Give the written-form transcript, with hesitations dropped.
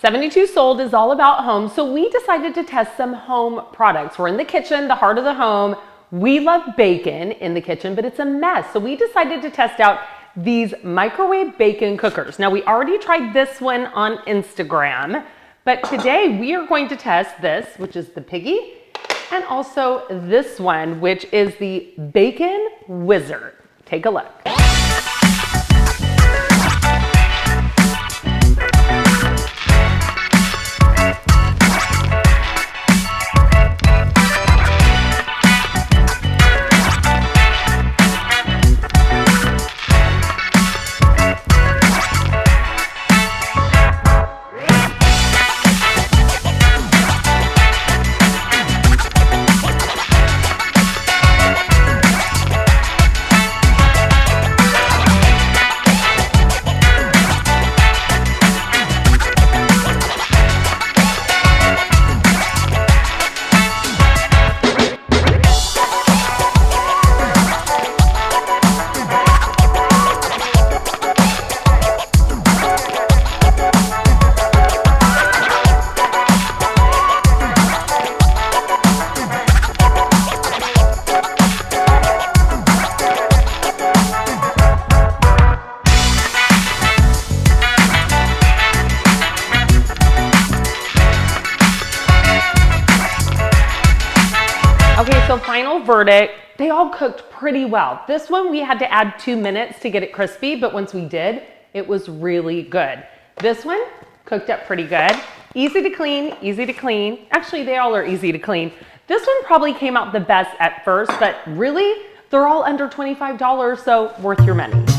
72 Sold is all about home, so we decided to test some home products. We're in the kitchen, the heart of the home. We love bacon in the kitchen, but it's a mess. So we decided to test out these microwave bacon cookers. Now, we already tried this one on Instagram, but today we are going to test this, which is the Piggy, and also this one, which is the Bacon Wizard. Take a look. Okay, so final verdict, they all cooked pretty well. This one we had to add 2 minutes to get it crispy, but once we did, it was really good. This one cooked up pretty good. Easy to clean, easy to clean. Actually, they all are easy to clean. This one probably came out the best at first, but really, they're all under $25, so worth your money.